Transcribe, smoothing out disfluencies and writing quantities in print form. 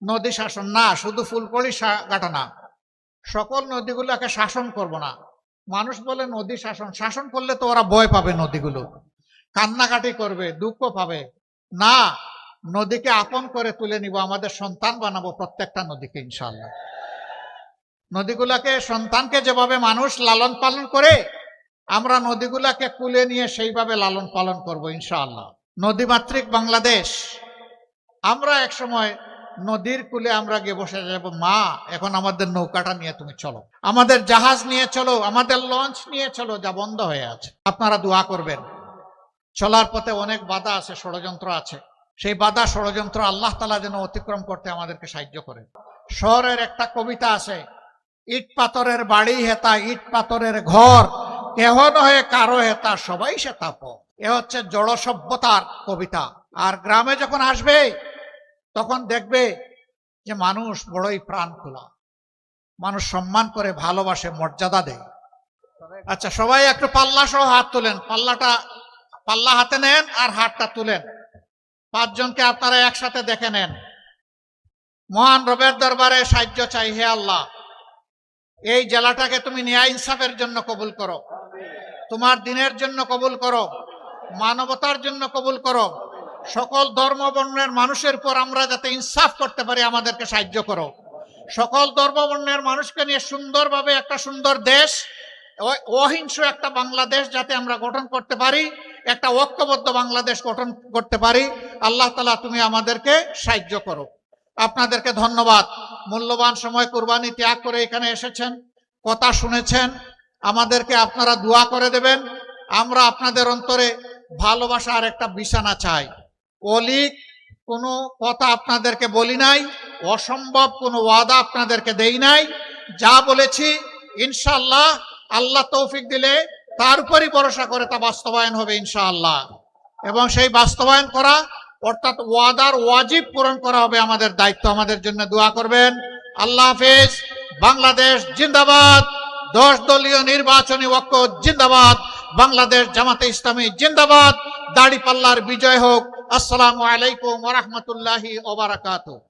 নদী শাসন না, শুধু ফুলকড়ি কাটা না, সকল নদীগুলোকে শাসন করব না। মানুষ বলে নদী শাসন, শাসন করলে তো ওরা ভয় পাবে, নদীগুলো কান্নাকাটি করবে, দুঃখ পাবে। না, নদীকে আপন করে তুলে নিব, আমাদের সন্তান বানাবো প্রত্যেকটা নদীকে ইনশাআল্লাহ। নদীগুলাকে, সন্তানকে যেভাবে মানুষ লালন পালন করে, আমরা নদীগুলাকে কুলে নিয়ে সেইভাবে লালন পালন করব ইনশাআল্লাহ। নদীমাতৃক বাংলাদেশ। আমরা এক সময় নদীর কূলে আমরা গিয়ে বসে যাব, মা এখন আমাদের নৌকাটা নিয়ে তুমি চলো, আমাদের জাহাজ নিয়ে চলো, আমাদের লঞ্চ নিয়ে চলো, যা বন্ধ হয়ে আছে। আপনারা দোয়া করবেন। চলার পথে অনেক বাধা আছে, ষড়যন্ত্র আছে, সেই বাধা ষড়যন্ত্র আল্লাহ তাআলা যেন অতিক্রম করতে আমাদেরকে সাহায্য করেন। শহরের একটা কবিতা আছে, ইট পাথরের বাড়ি হেতা, ইট পাথরের ঘর, কেহ নহে কারো হেতা, সবাই সে তাপ। এ হচ্ছে জড় সভ্যতার কবিতা। আর গ্রামে যখন আসবে তখন দেখবে যে মানুষ বড়ই প্রাণ খোলা, মানুষ সম্মান করে, ভালোবাসে, মর্যাদা দেয়। আচ্ছা, সবাই একটু পাল্লা সহ হাত তুলেন, পাল্লা হাতে নেন আর হাতটা তুলেন। 5 জনকে আপনারা একসাথে দেখে নেন। মহান রবের দরবারে সাহায্য চাই, হে আল্লাহ, এই জেলাটাকে তুমি ন্যায় ইনসাফের জন্য কবুল করো, তোমার দিনের জন্য কবুল করো, মানবতার জন্য কবুল করো। সকল ধর্ম বর্ণের মানুষের উপর আমরা যাতে ইনসাফ করতে পারি, আমাদেরকে সাহায্য করো। সকল ধর্ম বর্ণের মানুষকে নিয়ে সুন্দরভাবে একটা সুন্দর দেশ, অহিংস একটা বাংলাদেশ যাতে আমরা গঠন করতে পারি, একটা ঐক্যবদ্ধ বাংলাদেশ গঠন করতে পারি। আল্লাহ তাআলা তুমি আমাদেরকে সাহায্য করো। আপনাদেরকে ধন্যবাদ। মূল্যবান সময় কুরবানি ত্যাগ করে এখানে এসেছেন, কথা শুনেছেন, আমাদেরকে আপনারা দোয়া করে দেবেন। আমরা আপনাদের অন্তরে ভালোবাসার একটা বিছানা চাই। অলিক কোনো কথা আপনাদেরকে বলি নাই, অসম্ভব কোনো ওয়াদা আপনাদেরকে দেই নাই। যা বলেছি ইনশাআল্লাহ আল্লাহ তৌফিক দিলে তার উপরই ভরসা করে তা বাস্তবায়ন হবে ইনশাআল্লাহ। এবং সেই বাস্তবায়ন করা অর্থাৎ ওয়াদার ওয়াজিব পূরণ করা হবে আমাদের দায়িত্ব। আমাদের জন্য দোয়া করবেন। আল্লাহ হাফেজ। বাংলাদেশ জিন্দাবাদ। 10 দলীয় নির্বাচনী ঐক্য জিন্দাবাদ। বাংলাদেশ জামাতে ইসলামী জিন্দাবাদ। দাড়িপাল্লার বিজয় হোক। আসসালামু আলাইকুম ওয়া রাহমাতুল্লাহি ওয়া বারাকাতুহু।